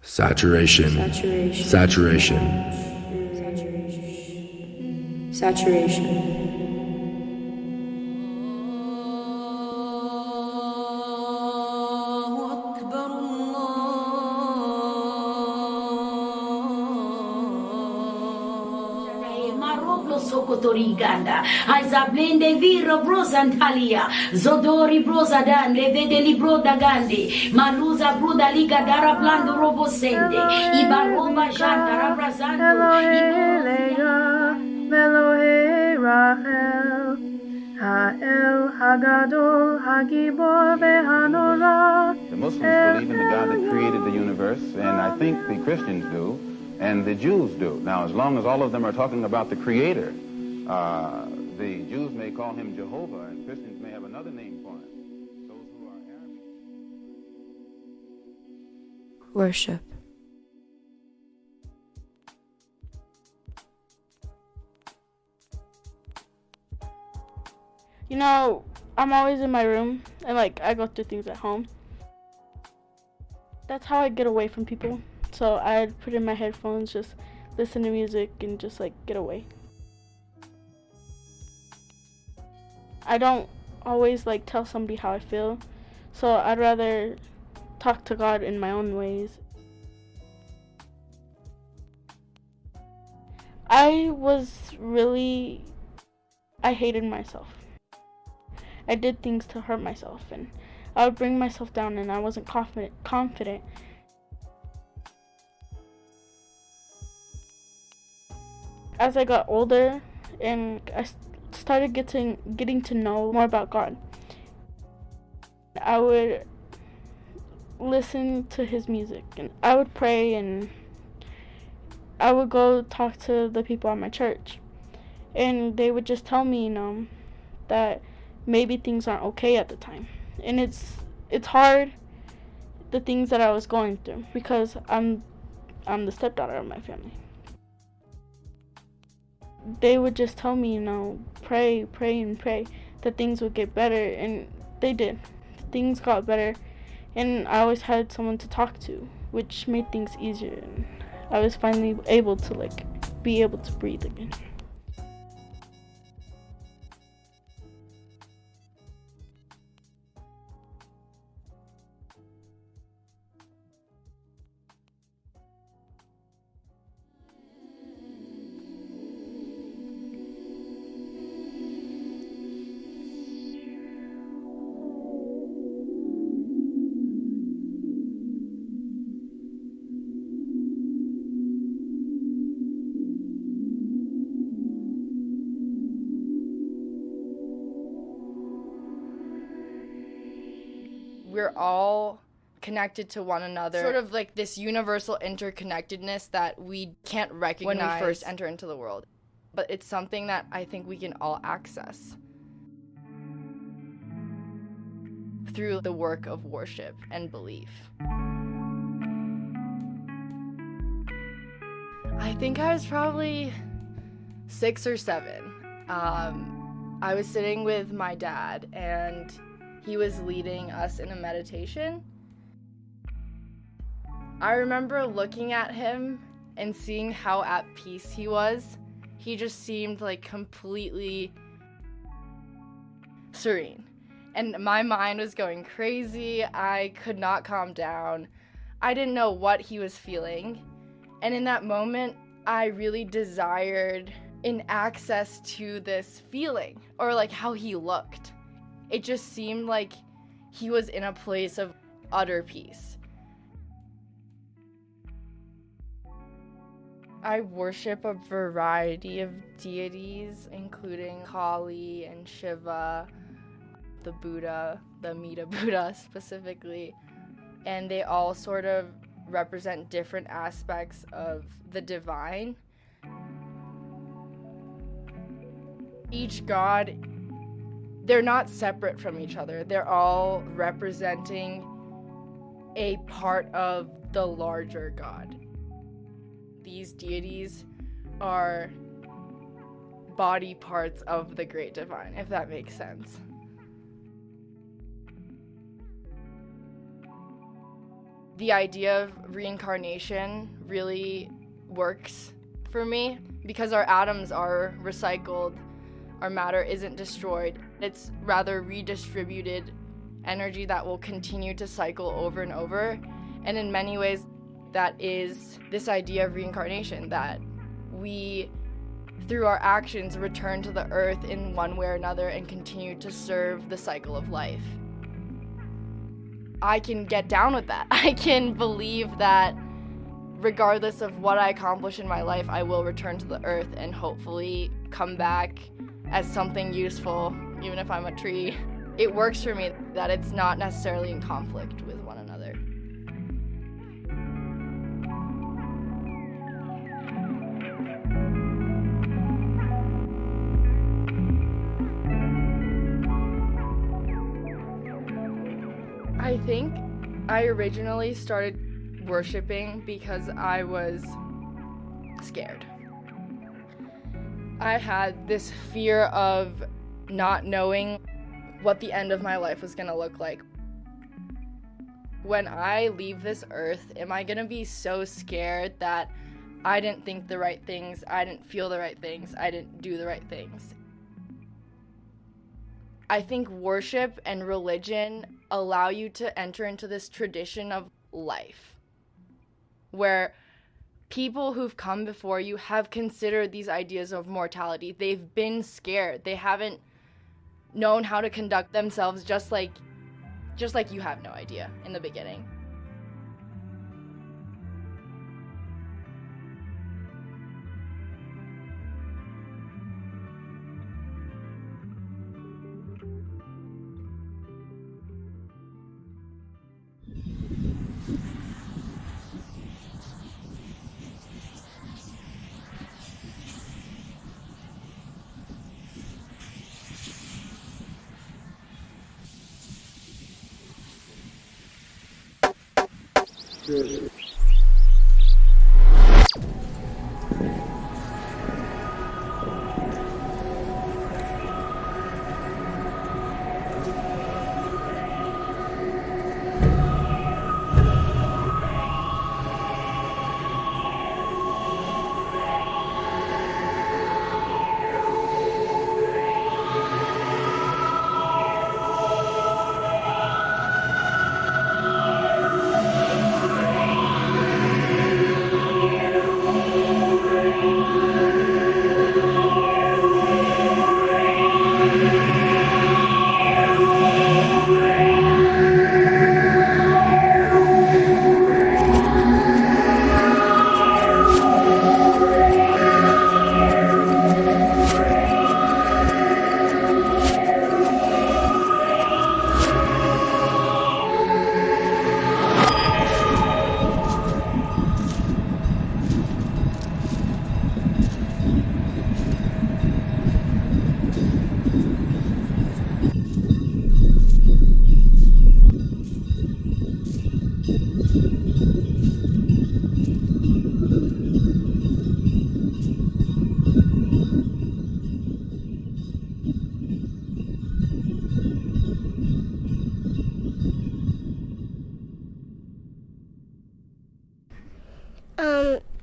Saturation. Saturation. Saturation. Saturation. Sokotoriganda, Aizablende Viro Brosantalia, Zodori Brosadan, Levede Libro da Gande, Maluza Bruda Liga Dara Blando Robosende, Ibaroba Janda Rabrazando, Melohe Rachel, Ha'el Hagadol Hagibor Vehanora. The Muslims believe in the God that created the universe, and I think the Christians do, and the Jews do. Now, as long as all of them are talking about the Creator, the Jews may call him Jehovah, and Christians may have another name for him. Those who are Arabic. Worship. You know, I'm always in my room, and I go through things at home. That's how I get away from people. So I'd put in my headphones, just listen to music, and just get away. I don't always tell somebody how I feel, so I'd rather talk to God in my own ways. I hated myself. I did things to hurt myself, and I would bring myself down, and I wasn't confident. As I got older and I started getting to know more about God, I would listen to his music, and I would pray, and I would go talk to the people at my church, and they would just tell me, that maybe things aren't okay at the time. And it's hard, the things that I was going through, because I'm the stepdaughter of my family. They would just tell me, pray and pray that things would get better, and they did. Things got better, and I always had someone to talk to, which made things easier, and I was finally able to be able to breathe again. We're all connected to one another, sort of this universal interconnectedness that we can't recognize when we first enter into the world. But it's something that I think we can all access through the work of worship and belief. I think I was probably 6 or 7. I was sitting with my dad, and he was leading us in a meditation. I remember looking at him and seeing how at peace he was. He just seemed completely serene. And my mind was going crazy. I could not calm down. I didn't know what he was feeling. And in that moment, I really desired an access to this feeling, or how he looked. It just seemed like he was in a place of utter peace. I worship a variety of deities, including Kali and Shiva, the Buddha, the Amida Buddha specifically, and they all sort of represent different aspects of the divine. Each god, they're not separate from each other. They're all representing a part of the larger God. These deities are body parts of the great divine, if that makes sense. the idea of reincarnation really works for me because our atoms are recycled, our matter isn't destroyed. It's rather redistributed energy that will continue to cycle over and over. And in many ways, that is this idea of reincarnation, that we, through our actions, return to the earth in one way or another and continue to serve the cycle of life. I can get down with that. I can believe that regardless of what I accomplish in my life, I will return to the earth and hopefully come back as something useful, even if I'm a tree. It works for me that it's not necessarily in conflict with one another. I think I originally started worshiping because I was scared. I had this fear of not knowing what the end of my life was gonna look like. When I leave this earth, am I gonna be so scared that I didn't think the right things, I didn't feel the right things, I didn't do the right things? I think worship and religion allow you to enter into this tradition of life, where people who've come before you have considered these ideas of mortality. They've been scared. They haven't known how to conduct themselves, just like you have no idea in the beginning.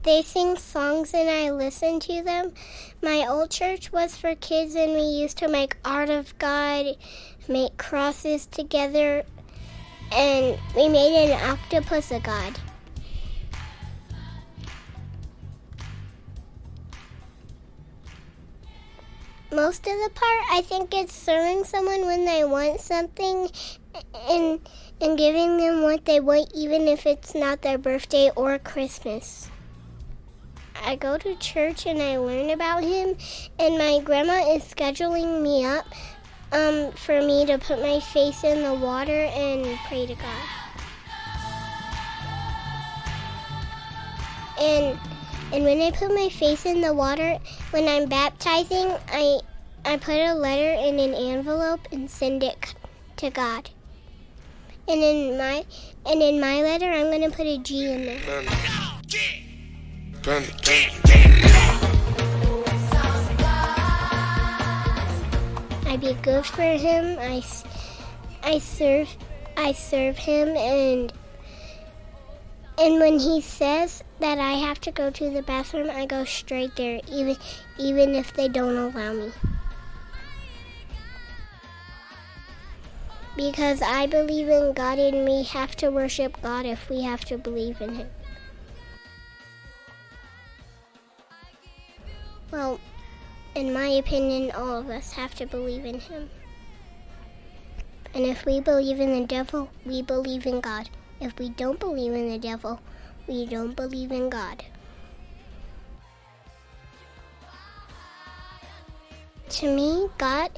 They sing songs and I listen to them. My old church was for kids and we used to make art of God, make crosses together, and we made an octopus of God. Most of the part, I think it's serving someone when they want something and giving them what they want, even if it's not their birthday or Christmas. I go to church and I learn about him, and my grandma is scheduling me up for me to put my face in the water and pray to God. And when I put my face in the water, when I'm baptizing, I put a letter in an envelope and send it to God. And in my letter, I'm going to put a G in there. I be good for him. I serve him, And when he says that I have to go to the bathroom, I go straight there, even if they don't allow me. Because I believe in God and we have to worship God if we have to believe in Him. Well, in my opinion, all of us have to believe in Him. And if we believe in the devil, we believe in God. If we don't believe in the devil, we don't believe in God. To me, God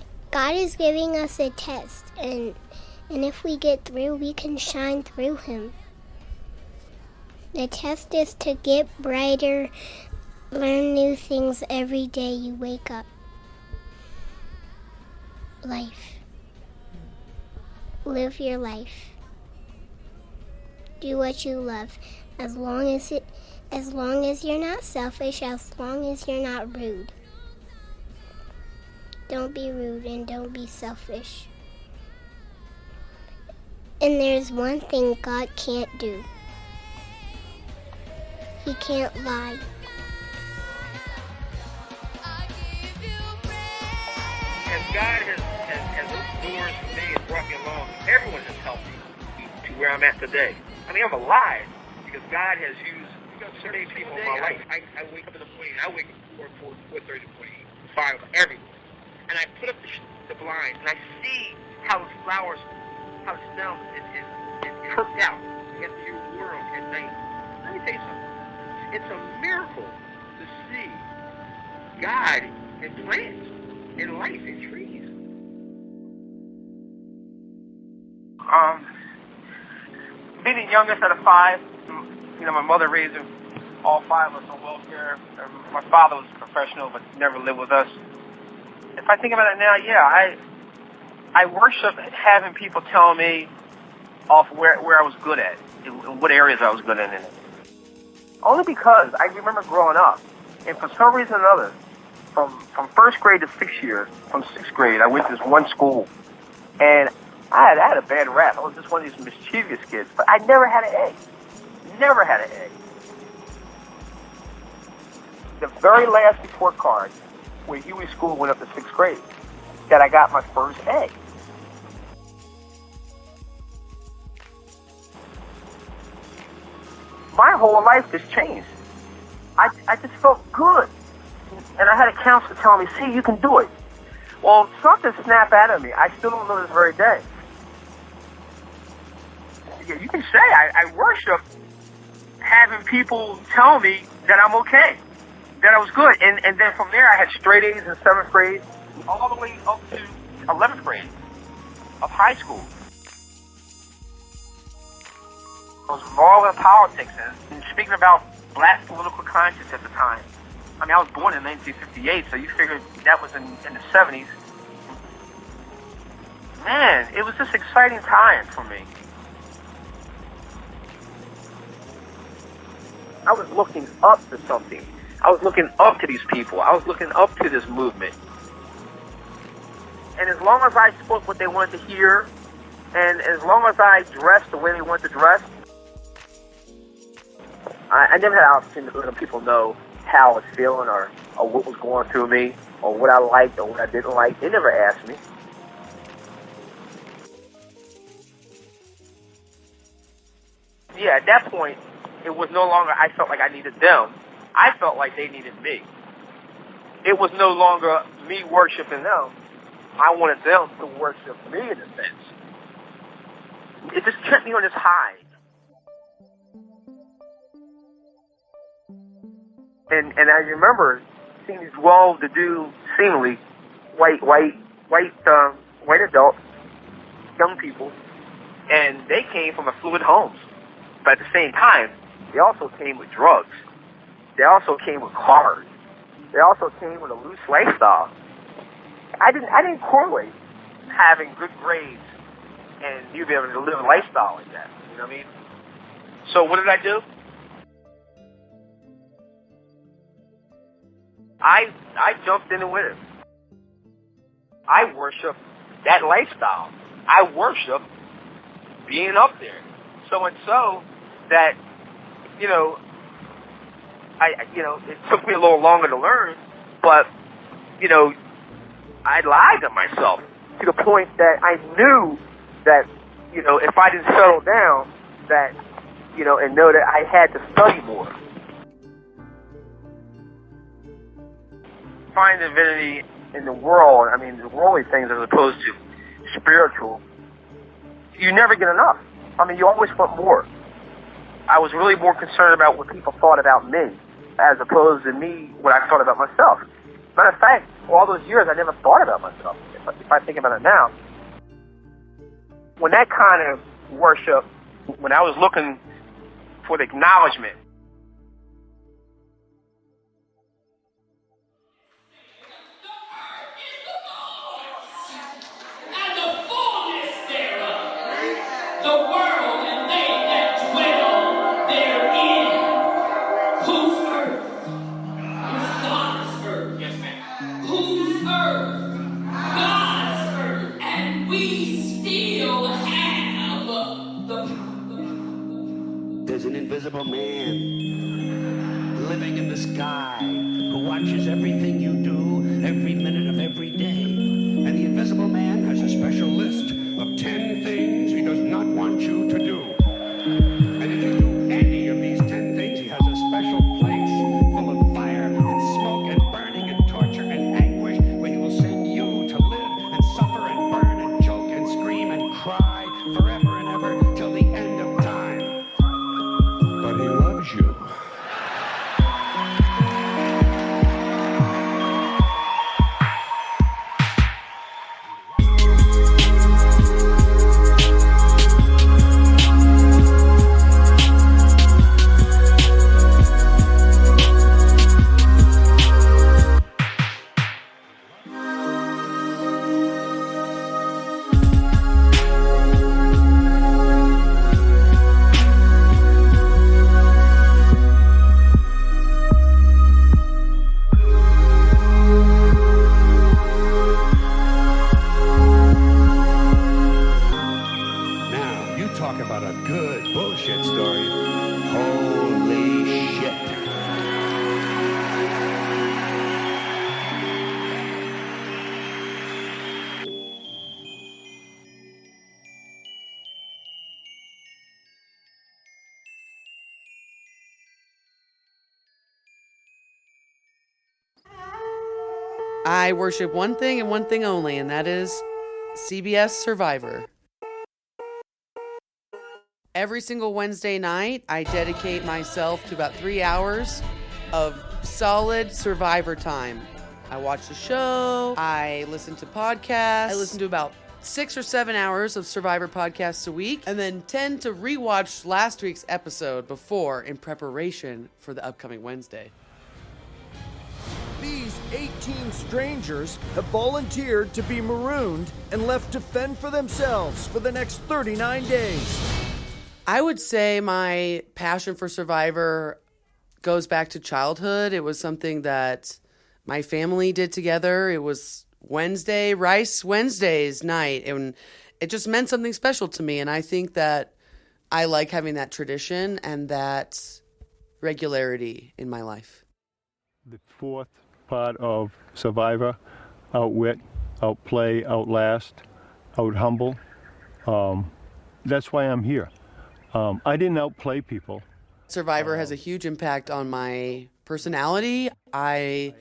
is giving us a test, and if we get through, we can shine through Him. The test is to get brighter, learn new things every day you wake up. Life. Live your life. Do what you love. As long as you're not selfish, as long as you're not rude. Don't be rude and don't be selfish. And there's one thing God can't do. He can't lie. As God has opened doors for me and brought me along, everyone has helped me to where I'm at today. I mean, I'm alive because God has used so many people in my life. I wake up in the morning, I wake up 4:30 in the morning, 5 everywhere. And I put up the blinds and I see how the flowers, how it smells, it's cooked out. You have to hear water at night. Let me tell you something. It's a miracle to see God in plants, in life, in trees. Being the youngest out of 5, my mother raised all 5 of us on welfare. My father was a professional, but never lived with us. If I think about it now, yeah, I worship having people tell me off where I was good at, in what areas I was good in it. Only because I remember growing up, and for some reason or another, from 1st grade to 6th year, from 6th grade, I went to this one school, and I had a bad rap. I was just one of these mischievous kids, but I never had an A. Never had an A. The very last report card where Huey School went up to 6th grade, that I got my first A. My whole life just changed. I just felt good. And I had a counselor telling me, see, you can do it. Well, something snapped out of me. I still don't know this very day. Yeah, you can say I worship having people tell me that I'm okay, that I was good. And then from there, I had straight A's in 7th grade, all the way up to 11th grade of high school. I was involved in politics and speaking about black political conscience at the time. I mean, I was born in 1958, so you figure that was in the 70s. Man, it was just exciting time for me. I was looking up to something. I was looking up to these people. I was looking up to this movement. And as long as I spoke what they wanted to hear, and as long as I dressed the way they wanted to dress, I never had an opportunity to let people know how I was feeling or what was going through me or what I liked or what I didn't like. They never asked me. Yeah, at that point, it was no longer I felt like I needed them. I felt like they needed me. It was no longer me worshiping them. I wanted them to worship me in a sense. It just kept me on this high. And I remember seeing these well-to-do, seemingly white adults, young people, and they came from affluent homes. But at the same time, they also came with drugs. They also came with cars. They also came with a loose lifestyle. I didn't correlate having good grades and you be able to live a lifestyle like that. You know what I mean? So what did I do? I jumped in with it. I worship that lifestyle. I worship being up there. So much so that you know, it took me a little longer to learn, but, you know, I lied to myself to the point that I knew that, you know, if I didn't settle down, that, you know, and know that I had to study more. Find divinity in the world, I mean, the worldly things as opposed to spiritual, you never get enough. I mean, you always want more. I was really more concerned about what people thought about me as opposed to me, what I thought about myself. Matter of fact, for all those years, I never thought about myself, if I think about it now. When that kind of worship, when I was looking for the acknowledgement, there's an invisible man living in the sky who watches everything you do every minute of every day. And the invisible man has a special list of 10 things he does not want you to do. And if you do any of these 10 things, he has a special place full of fire and smoke and burning and torture and anguish where he will send you to live and suffer and burn and choke and scream and cry forever and ever till the end of time. But he loves you. Talk about a good bullshit story. Holy shit. I worship one thing and one thing only, and that is CBS Survivor. Every single Wednesday night, I dedicate myself to about 3 hours of solid Survivor time. I watch the show, I listen to podcasts, I listen to about 6 or 7 hours of Survivor podcasts a week, and then tend to rewatch last week's episode before in preparation for the upcoming Wednesday. These 18 strangers have volunteered to be marooned and left to fend for themselves for the next 39 days. I would say my passion for Survivor goes back to childhood. It was something that my family did together. It was Rice Wednesdays night, and it just meant something special to me. And I think that I like having that tradition and that regularity in my life. The fourth part of Survivor: outwit, outplay, outlast, outhumble. That's why I'm here. I didn't outplay people. Survivor has a huge impact on my personality. I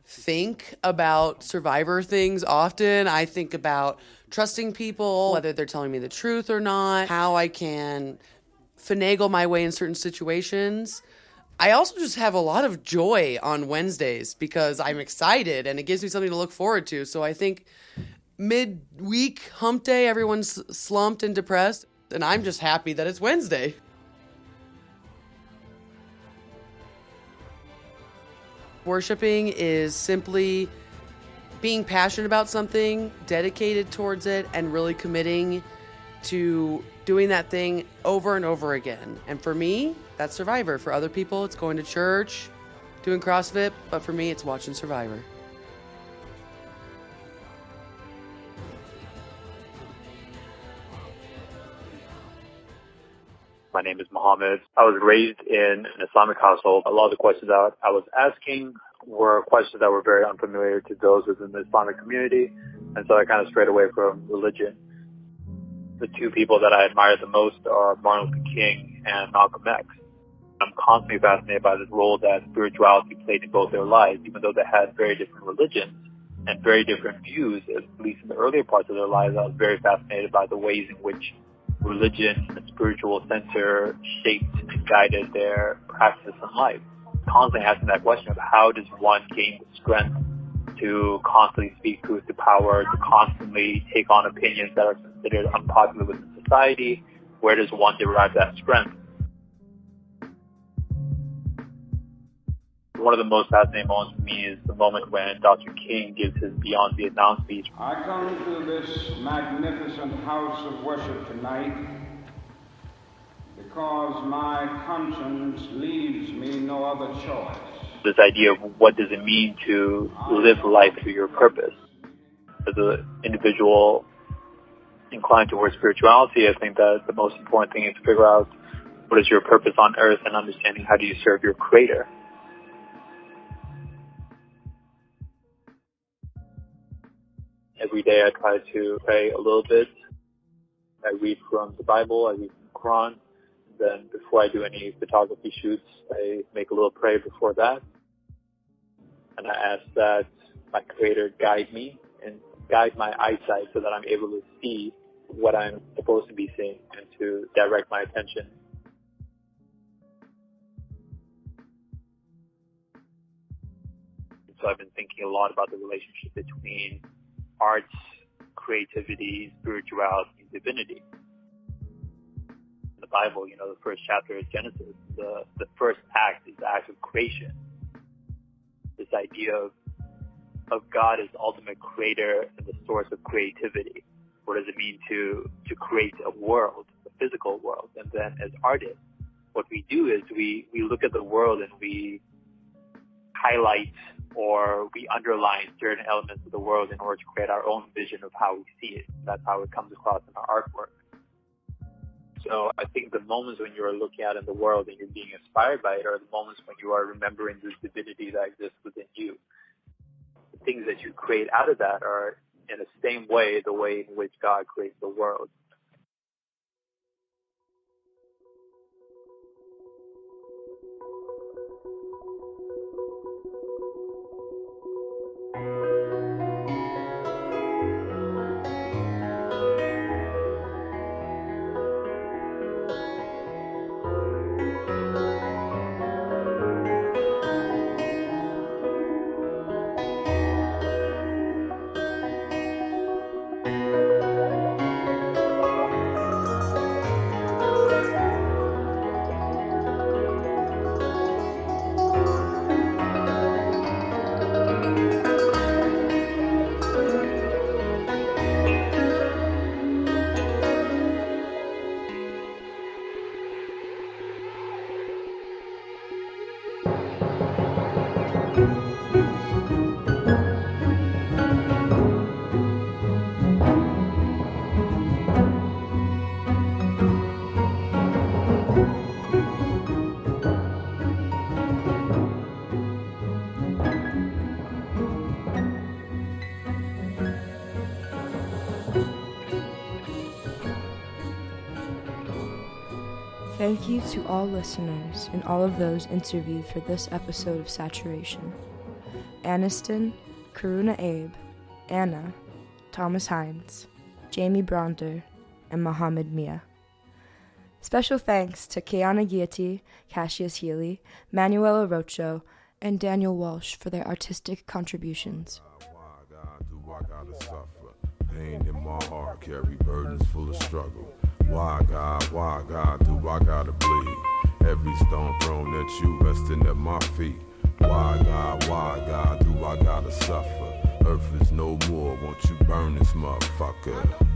think about Survivor things often. I think about trusting people, whether they're telling me the truth or not, how I can finagle my way in certain situations. I also just have a lot of joy on Wednesdays because I'm excited and it gives me something to look forward to. So I think midweek hump day, everyone's slumped and depressed, and I'm just happy that it's Wednesday. Worshipping is simply being passionate about something, dedicated towards it, and really committing to doing that thing over and over again. And for me, that's Survivor. For other people, it's going to church, doing CrossFit, but for me, it's watching Survivor. My name is Mohammed. I was raised in an Islamic household. A lot of the questions that I was asking were questions that were very unfamiliar to those within the Islamic community, and so I kind of strayed away from religion. The two people that I admire the most are Martin Luther King and Malcolm X. I'm constantly fascinated by this role that spirituality played in both their lives, even though they had very different religions and very different views, at least in the earlier parts of their lives. I was very fascinated by the ways in which religion and spiritual center shaped and guided their practice in life. Constantly asking that question of how does one gain the strength to constantly speak truth to power, to constantly take on opinions that are considered unpopular within society? Where does one derive that strength? One of the most fascinating moments for me is the moment when Dr. King gives his Beyond Vietnam speech. I come to this magnificent house of worship tonight because my conscience leaves me no other choice. This idea of what does it mean to live life through your purpose. As an individual inclined towards spirituality, I think that the most important thing is to figure out what is your purpose on earth and understanding how do you serve your Creator. Every day I try to pray a little bit. I read from the Bible, I read from the Quran. Then before I do any photography shoots, I make a little prayer before that. And I ask that my Creator guide me and guide my eyesight so that I'm able to see what I'm supposed to be seeing and to direct my attention. So I've been thinking a lot about the relationship between arts, creativity, spirituality, and divinity. In the Bible, the first chapter is Genesis. The first act is the act of creation. This idea of God as the ultimate creator and the source of creativity. What does it mean to create a world, a physical world? And then as artists, what we do is we look at the world and we highlight or we underline certain elements of the world in order to create our own vision of how we see it. That's how it comes across in our artwork. So I think the moments when you are looking out in the world and you're being inspired by it are the moments when you are remembering this divinity that exists within you. The things that you create out of that are in the same way, the way in which God creates the world. Thank you to all listeners and all of those interviewed for this episode of Saturation. Aniston, Karuna Abe, Anna, Thomas Hines, Jamie Bronter, and Mohammed Mia. Special thanks to Kiana Giatti, Cassius Healy, Manuela Rocho, and Daniel Walsh for their artistic contributions. I gotta suffer? Pain in my heart, carry burdens full of struggle. Why God do I gotta bleed? Every stone thrown at you, resting at my feet. Why God do I gotta suffer? Earth is no more, won't you burn this motherfucker?